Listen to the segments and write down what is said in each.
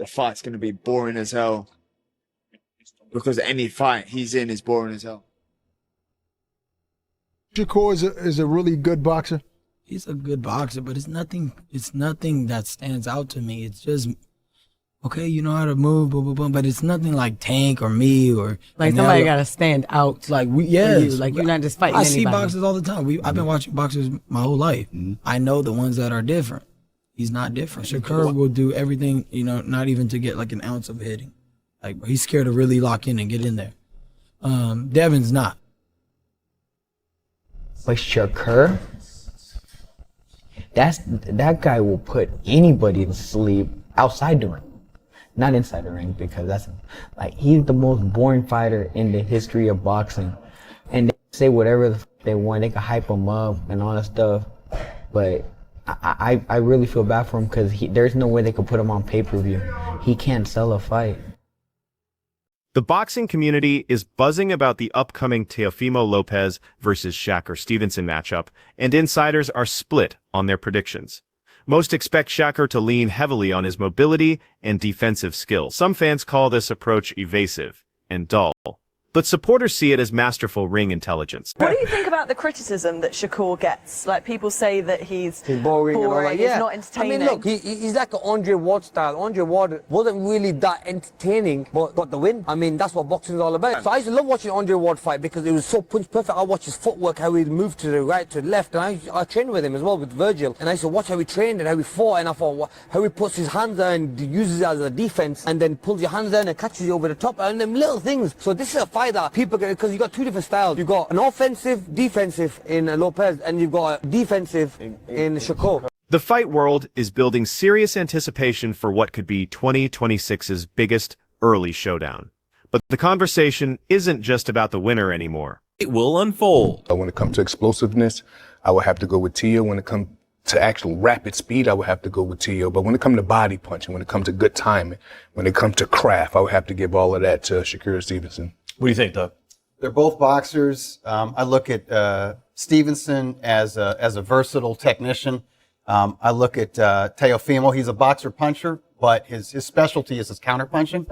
the fight's going to be boring as hell. Because any fight he's in is boring as hell. Shakur is a really good boxer. He's a good boxer, but it's nothing that stands out to me. It's just, okay, you know how to move, boom, boom, boom, but it's nothing like Tank or me or like somebody got to stand out. Like yes, like you're not just fighting I anybody. see boxers all the time. I've been watching boxers my whole life. I know the ones that are different. He's not different. Shakur will do everything, you know, not even to get like an ounce of hitting. Like he's scared to really lock in and get in there. Devin's not. But Shakur, that guy will put anybody to sleep outside the ring, not inside the ring, because that's like he's the most boring fighter in the history of boxing. And they say whatever they want, they can hype him up and all that stuff, but I really feel bad for him because there's no way they could put him on pay-per-view. He can't sell a fight. The boxing community is buzzing about the upcoming Teofimo Lopez versus Shakur Stevenson matchup, and insiders are split on their predictions. Most expect Shakur to lean heavily on his mobility and defensive skills. Some fans call this approach evasive and dull, but supporters see it as masterful ring intelligence. What do you think about the criticism that Shakur gets? Like, people say that he's boring and all that. Yeah. he's not entertaining. I mean, look, he's like an Andre Ward style. Andre Ward wasn't really that entertaining, but got the win. I mean, that's what boxing is all about. So I used to love watching Andre Ward fight because it was so punch perfect. I watched his footwork, how he moved to the right, to the left, and I trained with him as well, with Virgil. And I used to watch how he trained and how he fought, and I thought how he puts his hands there and uses it as a defense, and then pulls your hands down and catches you over the top, and them little things. So this is a fight that people get, because you got two different styles. You've got an offensive, defensive in Lopez, and you've got a defensive in Shakur. The fight world is building serious anticipation for what could be 2026's biggest early showdown. But the conversation isn't just about the winner anymore. It will unfold. When it comes to explosiveness, I would have to go with Teo. When it comes to actual rapid speed, I would have to go with Teo. But when it comes to body punching, when it comes to good timing, when it comes to craft, I would have to give all of that to Shakur Stevenson. What do you think, Doug? They're both boxers. I look at Stevenson as a versatile technician. I look at Teofimo. He's a boxer puncher, but his specialty is his counter punching.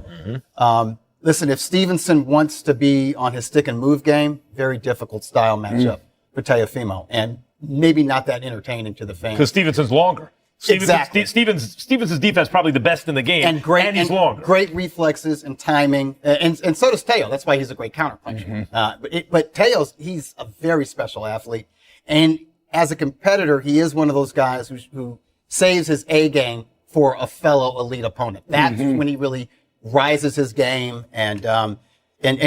Listen, if Stevenson wants to be on his stick and move game, very difficult style matchup for Teofimo, and maybe not that entertaining to the fans. Because Stevenson's longer. Exactly. Stevenson's defense probably the best in the game, and he's longer. Great reflexes and timing, and so does Teo. That's why he's a great counterpuncher. But Teo's, he's a very special athlete, and as a competitor, he is one of those guys who saves his A game for a fellow elite opponent. That's when he really rises his game and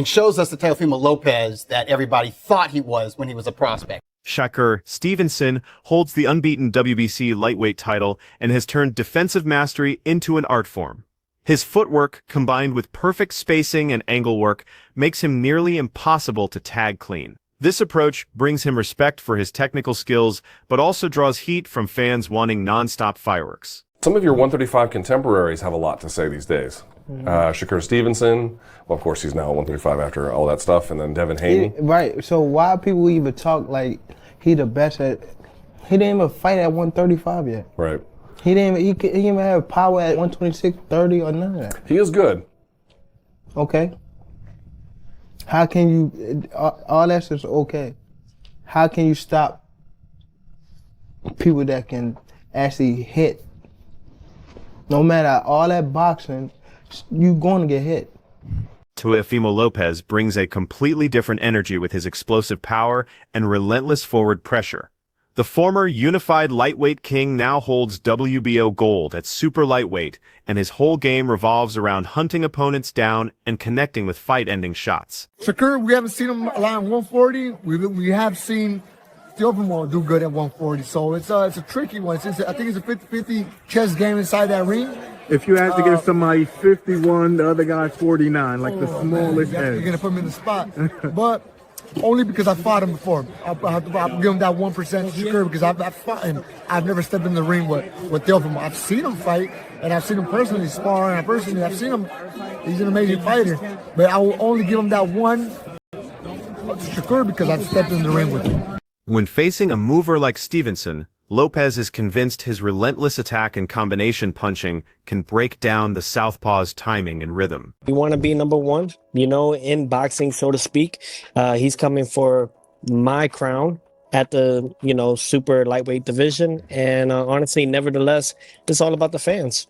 shows us the Teofimo Lopez that everybody thought he was when he was a prospect. Shakur Stevenson holds the unbeaten WBC lightweight title and has turned defensive mastery into an art form. His footwork, combined with perfect spacing and angle work, makes him nearly impossible to tag clean. This approach brings him respect for his technical skills, but also draws heat from fans wanting non-stop fireworks. Some of your 135 contemporaries have a lot to say these days. Shakur Stevenson, well, of course, he's now 135 after all that stuff, and then Devin Haney. Right. So why people even talk like he the best at? He didn't even fight at 135 yet. Right. He didn't even have power at 126, 30, or none of that. He is good. Okay. How can you? All that's just okay. How can you stop people that can actually hit? No matter all that boxing, you're going to get hit. Teofimo Lopez brings a completely different energy with his explosive power and relentless forward pressure. The former unified lightweight king now holds WBO gold at super lightweight, and his whole game revolves around hunting opponents down and connecting with fight-ending shots. Shakur, we haven't seen him around 140. We have seen Teofimo do good at 140, so it's a tricky one. I think it's a 50-50 chess game inside that ring. If you had to give somebody 51, the other guy 49, like the smallest edge. You're going to put him in the spot. But only because I fought him before. I'll give him that 1% Shakur because I've fought him. I've never stepped in the ring with Teofimo. I've seen him fight, and I've seen him personally spar, and I've seen him. He's an amazing fighter. But I will only give him that one Shakur because I've stepped in the ring with him. When facing a mover like Stevenson, Lopez is convinced his relentless attack and combination punching can break down the southpaw's timing and rhythm. You want to be number one, you know, in boxing, so to speak. He's coming for my crown at the, you know, super lightweight division. And honestly, nevertheless, it's all about the fans.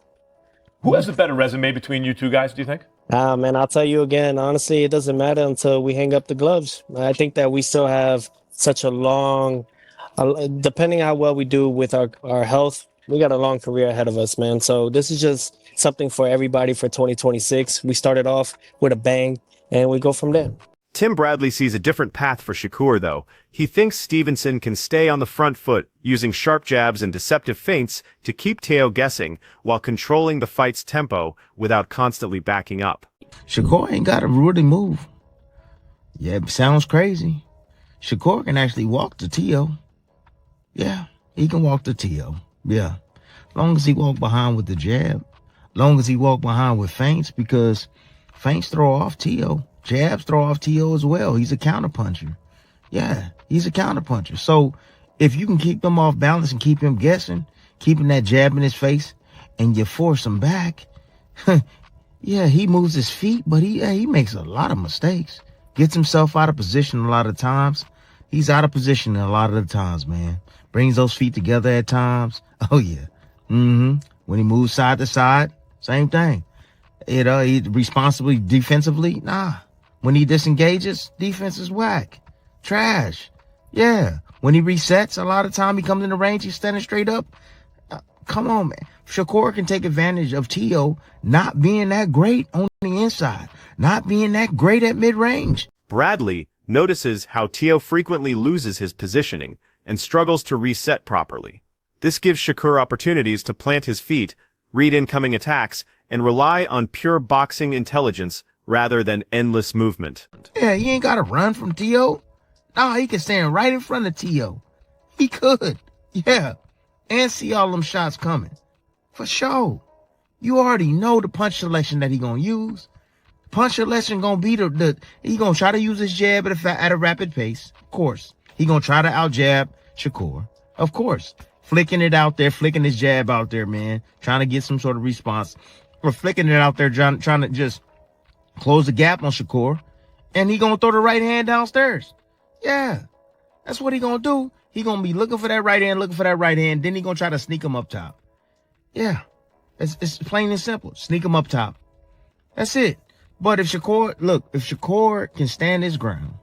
Who has a better resume between you two guys, do you think? Man, I'll tell you again, honestly, it doesn't matter until we hang up the gloves. I think that we still have such a long, depending how well we do with our health, we got a long career ahead of us, man. So this is just something for everybody for 2026. We started off with a bang, and we go from there. Tim Bradley sees a different path for Shakur, though. He thinks Stevenson can stay on the front foot, using sharp jabs and deceptive feints to keep Teo guessing, while controlling the fight's tempo without constantly backing up. Shakur ain't got a really move. Yeah, it sounds crazy. Shakur can actually walk to Teo. Yeah, he can walk to Teo. Yeah, long as he walk behind with the jab, long as he walk behind with feints, because feints throw off Teo. Jabs throw off Teo as well. He's a counterpuncher. Yeah, he's a counterpuncher. So if you can keep him off balance and keep him guessing, keeping that jab in his face, and you force him back, yeah, he moves his feet, but he makes a lot of mistakes. Gets himself out of position a lot of times. He's out of position a lot of the times, man. Brings those feet together at times. Oh, yeah. When he moves side to side, same thing. He responsibly defensively, nah. When he disengages, defense is whack. Trash. Yeah. When he resets, a lot of time he comes in the range, he's standing straight up. Come on, man. Shakur can take advantage of Teo not being that great on the inside, not being that great at mid-range. Bradley notices how Teo frequently loses his positioning and struggles to reset properly. This gives Shakur opportunities to plant his feet, read incoming attacks, and rely on pure boxing intelligence rather than endless movement. Yeah, he ain't got to run from Teo. No, he can stand right in front of Teo. He could. Yeah. And see all them shots coming. For sure. You already know the punch selection that he gonna use. Punch selection gonna be he gonna try to use his jab at a rapid pace. Of course. He gonna try to out-jab Shakur. Of course. Flicking it out there, flicking his jab out there, man. Trying to get some sort of response. Or flicking it out there, trying to just close the gap on Shakur. And he gonna throw the right hand downstairs. Yeah. That's what he gonna do. He gonna be looking for that right hand, then he gonna try to sneak him up top. Yeah. It's plain and simple. Sneak him up top. That's it. But if Shakur can stand his ground,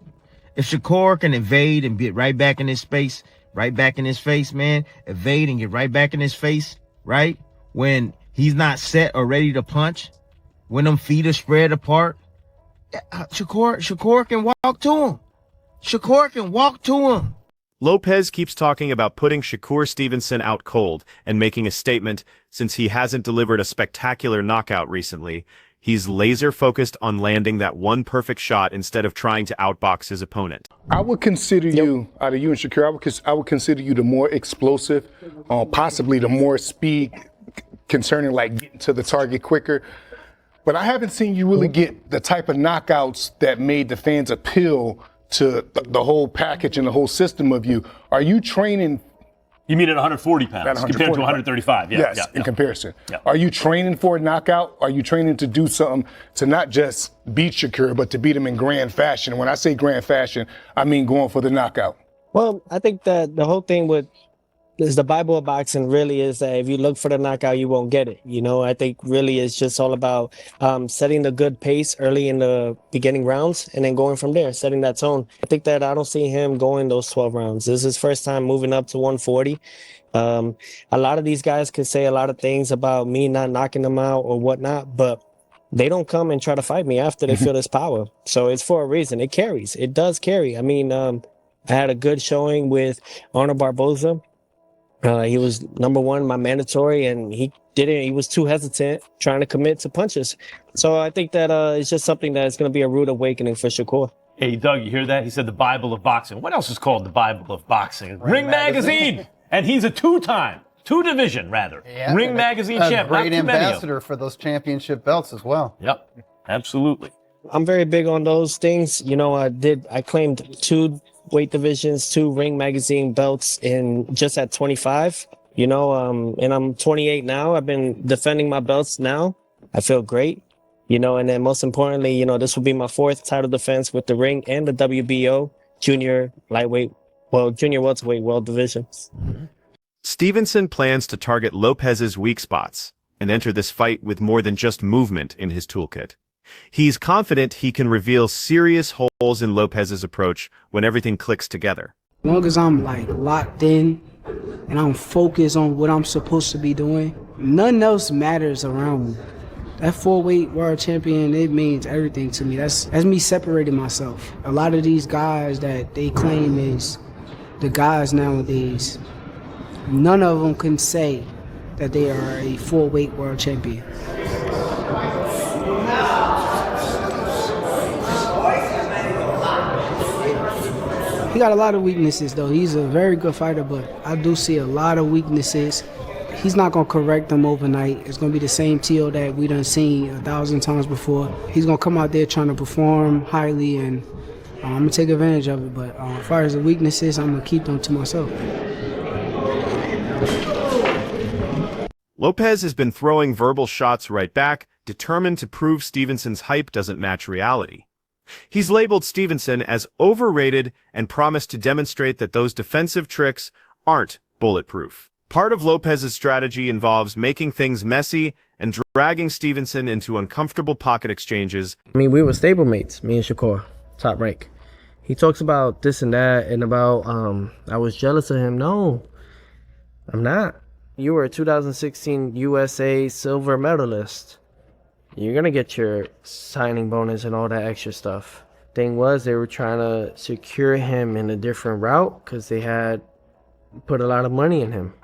if Shakur can evade and get right back in his space, right back in his face, man, evade and get right back in his face, right? When he's not set or ready to punch, when them feet are spread apart, Shakur can walk to him. Shakur can walk to him. Lopez keeps talking about putting Shakur Stevenson out cold and making a statement since he hasn't delivered a spectacular knockout recently. He's laser-focused on landing that one perfect shot instead of trying to outbox his opponent. I would consider you, out of you and Shakur, I would consider you the more explosive, possibly the more speed concerning like getting to the target quicker. But I haven't seen you really get the type of knockouts that made the fans appeal to the whole package and the whole system of you. Are you training? You mean at 140 pounds compared to 135? Yeah, yes, in comparison. Yeah. Are you training for a knockout? Are you training to do something to not just beat Shakur, but to beat him in grand fashion? When I say grand fashion, I mean going for the knockout. Well, I think that the whole thing is the Bible of boxing really is that if you look for the knockout, you won't get it. You know, I think really it's just all about setting the good pace early in the beginning rounds and then going from there, setting that tone. I think that I don't see him going those 12 rounds. This is his first time moving up to 140. A lot of these guys could say a lot of things about me not knocking them out or whatnot, but they don't come and try to fight me after they feel this power. So it's for a reason. It carries. It does carry. I mean, I had a good showing with Arnold Barboza. He was number one, my mandatory, and he was too hesitant trying to commit to punches. So I think that it's just something that's going to be a rude awakening for Shakur. Hey, Doug, you hear that? He said the Bible of boxing. What else is called the Bible of boxing? Ring Magazine. And he's a two-division Ring Magazine champ. Great ambassador for those championship belts as well. Yep, absolutely. I'm very big on those things. You know, I claimed 2 weight divisions, 2 Ring Magazine belts in just at 25. You know, and I'm 28 now. I've been defending my belts now. I feel great. You know, and then most importantly, you know, this will be my 4th title defense with the Ring and the WBO junior welterweight world divisions. Stevenson plans to target Lopez's weak spots and enter this fight with more than just movement in his toolkit. He's confident he can reveal serious holes in Lopez's approach when everything clicks together. As long as I'm like locked in and I'm focused on what I'm supposed to be doing, nothing else matters around me. That 4-weight world champion, it means everything to me. That's me separating myself. A lot of these guys that they claim is the guys nowadays, none of them can say that they are a 4-weight world champion. He got a lot of weaknesses, though. He's a very good fighter, but I do see a lot of weaknesses. He's not going to correct them overnight. It's going to be the same Teo that we done seen 1,000 times before. He's going to come out there trying to perform highly, and I'm going to take advantage of it. But as far as the weaknesses, I'm going to keep them to myself. Lopez has been throwing verbal shots right back, determined to prove Stevenson's hype doesn't match reality. He's labeled Stevenson as overrated and promised to demonstrate that those defensive tricks aren't bulletproof. Part of Lopez's strategy involves making things messy and dragging Stevenson into uncomfortable pocket exchanges. I mean, we were stablemates, me and Shakur, top rank. He talks about this and that and about, I was jealous of him. No, I'm not. You were a 2016 USA silver medalist. You're going to get your signing bonus and all that extra stuff. Thing was, they were trying to secure him in a different route because they had put a lot of money in him.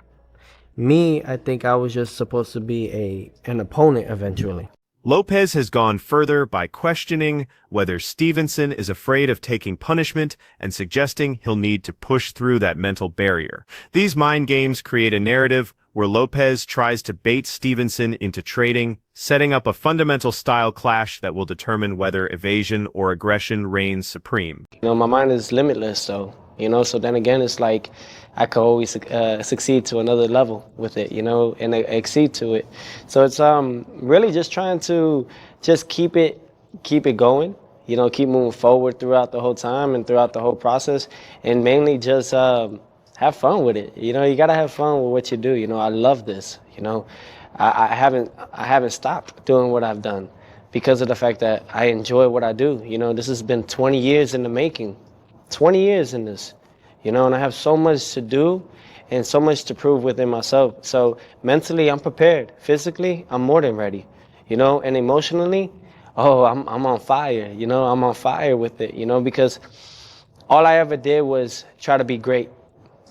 Me, I think I was just supposed to be an opponent eventually. Lopez has gone further by questioning whether Stevenson is afraid of taking punishment and suggesting he'll need to push through that mental barrier. These mind games create a narrative where Lopez tries to bait Stevenson into trading, setting up a fundamental style clash that will determine whether evasion or aggression reigns supreme. You know, my mind is limitless, though. You know, so then again, it's like I could always succeed to another level with it, you know, and exceed to it. So it's really just trying to just keep it going, you know, keep moving forward throughout the whole time and throughout the whole process, and mainly just have fun with it. You know, you gotta have fun with what you do. You know, I love this. You know, I haven't stopped doing what I've done because of the fact that I enjoy what I do. You know, this has been 20 years in the making. 20 years in this, you know, and I have so much to do and so much to prove within myself. So mentally, I'm prepared. Physically, I'm more than ready, you know, and emotionally, I'm on fire, you know, I'm on fire with it, you know, because all I ever did was try to be great,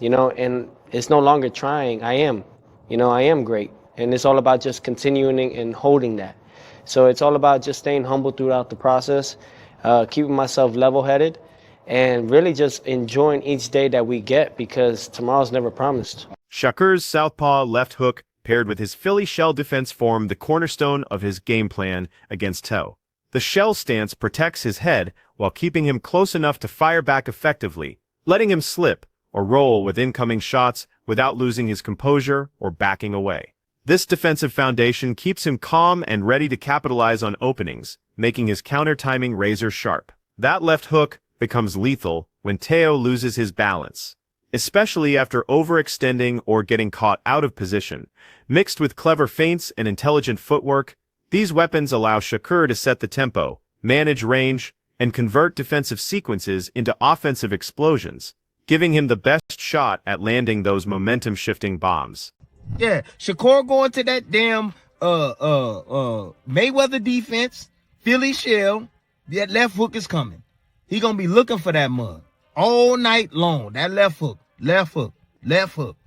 you know, and it's no longer trying. I am great. And it's all about just continuing and holding that. So it's all about just staying humble throughout the process, keeping myself level-headed, and really just enjoying each day that we get because tomorrow's never promised. Shakur's southpaw left hook paired with his Philly shell defense form the cornerstone of his game plan against Teo. The shell stance protects his head while keeping him close enough to fire back effectively, letting him slip or roll with incoming shots without losing his composure or backing away. This defensive foundation keeps him calm and ready to capitalize on openings, making his counter timing razor sharp. That left hook becomes lethal when Teo loses his balance, especially after overextending or getting caught out of position. Mixed with clever feints and intelligent footwork, these weapons allow Shakur to set the tempo, manage range, and convert defensive sequences into offensive explosions, giving him the best shot at landing those momentum-shifting bombs. Yeah, Shakur going to that damn Mayweather defense, Philly shell, that left hook is coming. He gonna be looking for that mug all night long. That left hook, left hook, left hook.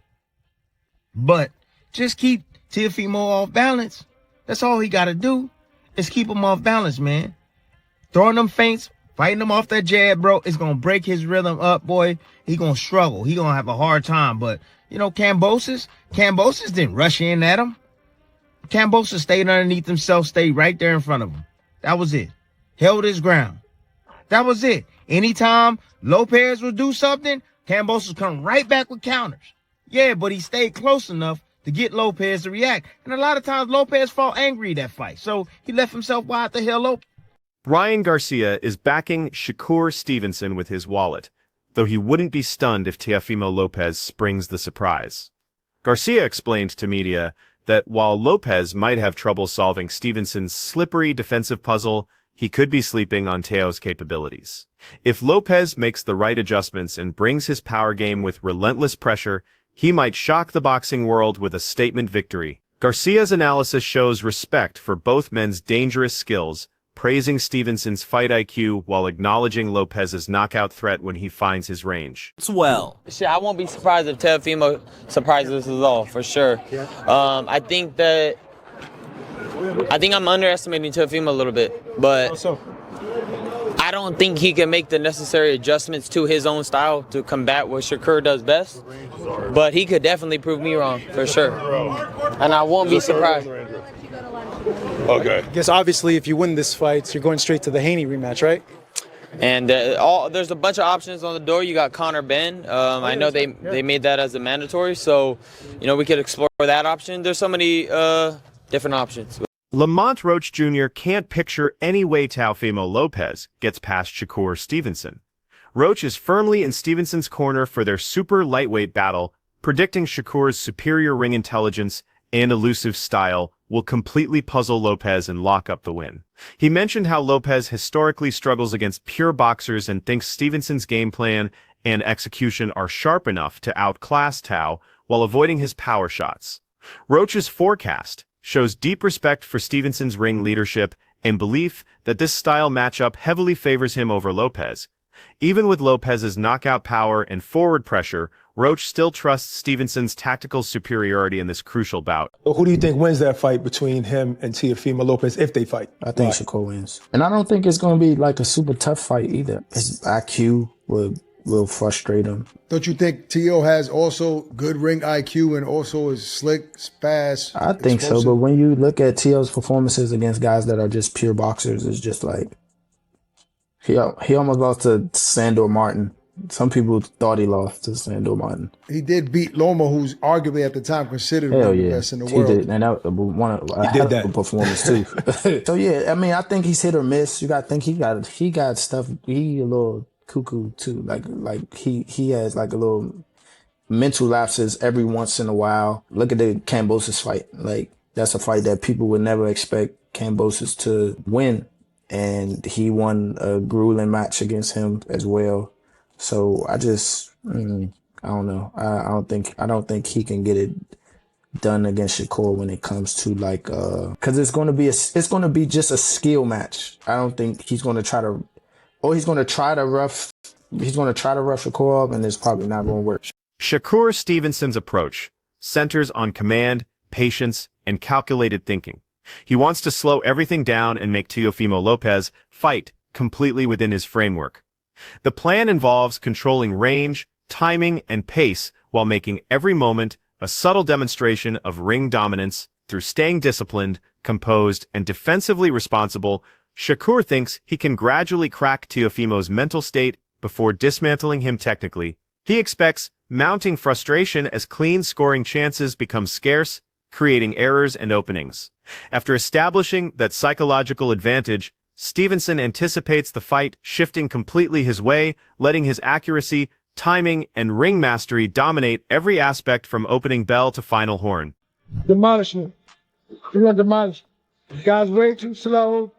But just keep Teofimo off balance. That's all he gotta do is keep him off balance, man. Throwing them feints, fighting him off that jab, bro, it's gonna break his rhythm up, boy. He gonna struggle. He gonna have a hard time. But, you know, Kambosos didn't rush in at him. Kambosos stayed underneath himself, stayed right there in front of him. That was it. Held his ground. That was it. Anytime Lopez would do something, Kambosos would come right back with counters. Yeah, but he stayed close enough to get Lopez to react. And a lot of times Lopez fought angry that fight, so he left himself wide the hell open. Ryan Garcia is backing Shakur Stevenson with his wallet, though he wouldn't be stunned if Teofimo Lopez springs the surprise. Garcia explained to media that while Lopez might have trouble solving Stevenson's slippery defensive puzzle, he could be sleeping on Teo's capabilities. If Lopez makes the right adjustments and brings his power game with relentless pressure, he might shock the boxing world with a statement victory. Garcia's analysis shows respect for both men's dangerous skills, praising Stevenson's fight IQ while acknowledging Lopez's knockout threat when he finds his range. Well, shit, I won't be surprised if Teofimo surprises us all, for sure. I think I'm underestimating Teofimo a little bit, but I don't think he can make the necessary adjustments to his own style to combat what Shakur does best. But he could definitely prove me wrong, for sure. And I won't be surprised. Okay. I guess obviously if you win this fight, you're going straight to the Haney rematch, right? And there's a bunch of options on the door. You got Conor Ben. I know they made that as a mandatory, so we could explore that option. There's so many different options. Lamont Roach Jr. can't picture any way Teofimo Lopez gets past Shakur Stevenson. Roach is firmly in Stevenson's corner for their super lightweight battle, predicting Shakur's superior ring intelligence and elusive style will completely puzzle Lopez and lock up the win. He mentioned how Lopez historically struggles against pure boxers and thinks Stevenson's game plan and execution are sharp enough to outclass Tao while avoiding his power shots. Roach's forecast shows deep respect for Stevenson's ring leadership and belief that this style matchup heavily favors him over Lopez. Even with Lopez's knockout power and forward pressure, Roach still trusts Stevenson's tactical superiority in this crucial bout. Who do you think wins that fight between him and Teofimo Lopez if they fight? I think Shakur wins. And I don't think it's going to be like a super tough fight either. His IQ will frustrate him. Don't you think Teo has also good ring IQ and also is slick, fast? I think so, but when you look at Teo's performances against guys that are just pure boxers, it's just like he almost lost to Sandor Martin. Some people thought he lost to Sandor Martin. He did beat Loma, who's arguably at the time considered one of the best in the world. He did, and that was one of a performance too. So yeah, I mean, I think he's hit or miss. You got to think he got stuff. He a little cuckoo too. Like he has like a little mental lapses every once in a while. Look at the Kambosos fight. Like that's a fight that people would never expect Kambosos to win, and he won a grueling match against him as well. So I just, I don't know. I don't think he can get it done against Shakur when it comes to like, cause it's going to be just a skill match. I don't think he's going to try to rough Shakur up, and it's probably not going to work. Shakur Stevenson's approach centers on command, patience, and calculated thinking. He wants to slow everything down and make Teofimo Lopez fight completely within his framework. The plan involves controlling range, timing, and pace while making every moment a subtle demonstration of ring dominance through staying disciplined, composed, and defensively responsible. Shakur thinks he can gradually crack Teofimo's mental state before dismantling him technically. He expects mounting frustration as clean scoring chances become scarce, creating errors and openings. After establishing that psychological advantage, Stevenson anticipates the fight shifting completely his way, letting his accuracy, timing, and ring mastery dominate every aspect from opening bell to final horn. Demolishment. We're going to demolish. The guy's way too slow.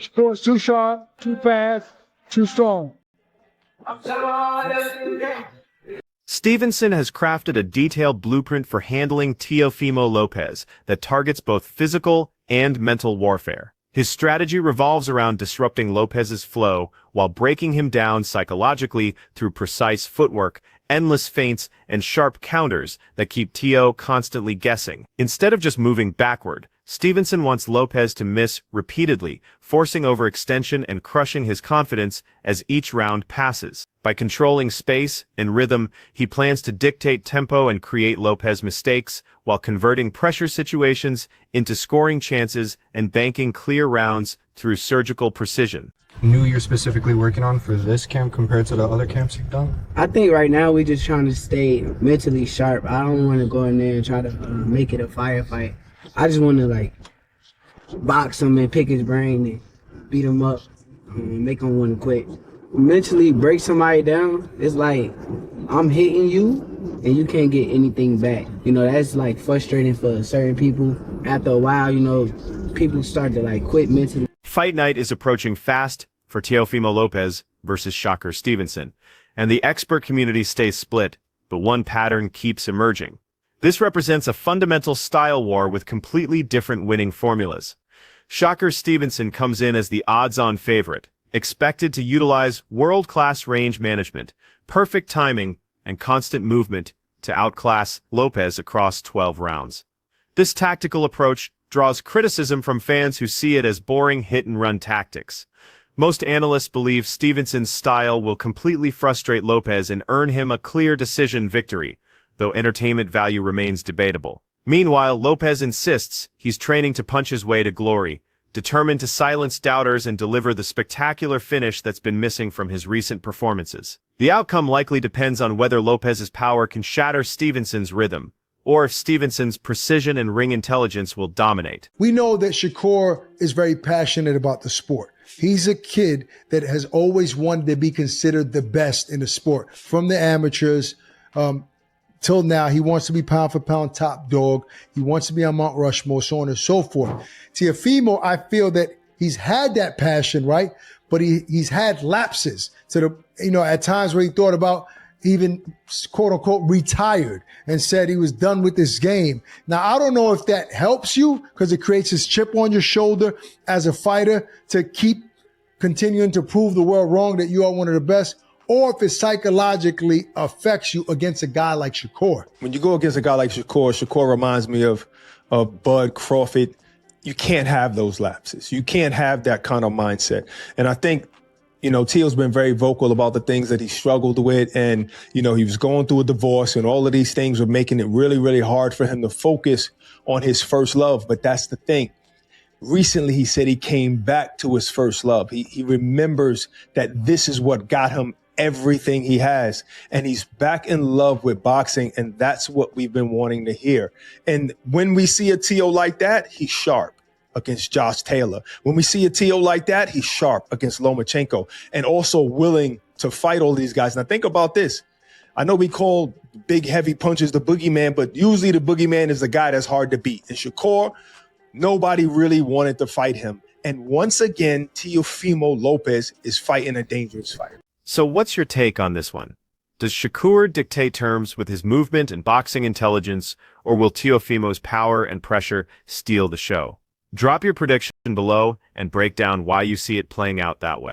Score's too sharp, too fast, too strong. Stevenson has crafted a detailed blueprint for handling Teofimo Lopez that targets both physical and mental warfare. His strategy revolves around disrupting Lopez's flow while breaking him down psychologically through precise footwork, endless feints, and sharp counters that keep Teo constantly guessing. Instead of just moving backward, Stevenson wants Lopez to miss repeatedly, forcing overextension and crushing his confidence as each round passes. By controlling space and rhythm, he plans to dictate tempo and create Lopez mistakes, while converting pressure situations into scoring chances and banking clear rounds through surgical precision. New you're specifically working on for this camp compared to the other camps you've done? I think right now we just trying to stay mentally sharp. I don't want to go in there and try to make it a firefight. I just want to like box him and pick his brain and beat him up and make him want to quit. Mentally break somebody down, it's like I'm hitting you and you can't get anything back. You know, that's like frustrating for certain people. After a while, you know, people start to like quit mentally. Fight night is approaching fast for Teofimo Lopez versus Shakur Stevenson, and the expert community stays split, but one pattern keeps emerging. This represents a fundamental style war with completely different winning formulas. Shakur Stevenson comes in as the odds-on favorite, expected to utilize world-class range management, perfect timing, and constant movement to outclass Lopez across 12 rounds. This tactical approach draws criticism from fans who see it as boring hit-and-run tactics. Most analysts believe Stevenson's style will completely frustrate Lopez and earn him a clear decision victory, though entertainment value remains debatable. Meanwhile, Lopez insists he's training to punch his way to glory, determined to silence doubters and deliver the spectacular finish that's been missing from his recent performances. The outcome likely depends on whether Lopez's power can shatter Stevenson's rhythm, or if Stevenson's precision and ring intelligence will dominate. We know that Shakur is very passionate about the sport. He's a kid that has always wanted to be considered the best in the sport. From the amateurs till now, he wants to be pound for pound top dog. He wants to be on Mount Rushmore, so on and so forth. Teofimo, I feel that he's had that passion, right? But he's had lapses to the, at times where he thought about even quote unquote retired and said he was done with this game. Now, I don't know if that helps you because it creates this chip on your shoulder as a fighter to keep continuing to prove the world wrong that you are one of the best, or if it psychologically affects you against a guy like Shakur. When you go against a guy like Shakur reminds me of Bud Crawford. You can't have those lapses. You can't have that kind of mindset. And I think, Teo's been very vocal about the things that he struggled with. And, he was going through a divorce and all of these things were making it really, really hard for him to focus on his first love. But that's the thing. Recently, he said he came back to his first love. He remembers that this is what got him everything he has. And he's back in love with boxing. And that's what we've been wanting to hear. And when we see a Teo like that, he's sharp against Josh Taylor. When we see a Teo like that, he's sharp against Lomachenko and also willing to fight all these guys. Now think about this. I know we call big, heavy punches the boogeyman, but usually the boogeyman is the guy that's hard to beat. And Shakur, nobody really wanted to fight him. And once again, Teofimo Lopez is fighting a dangerous fighter. So what's your take on this one? Does Shakur dictate terms with his movement and boxing intelligence, or will Teofimo's power and pressure steal the show? Drop your prediction below and break down why you see it playing out that way.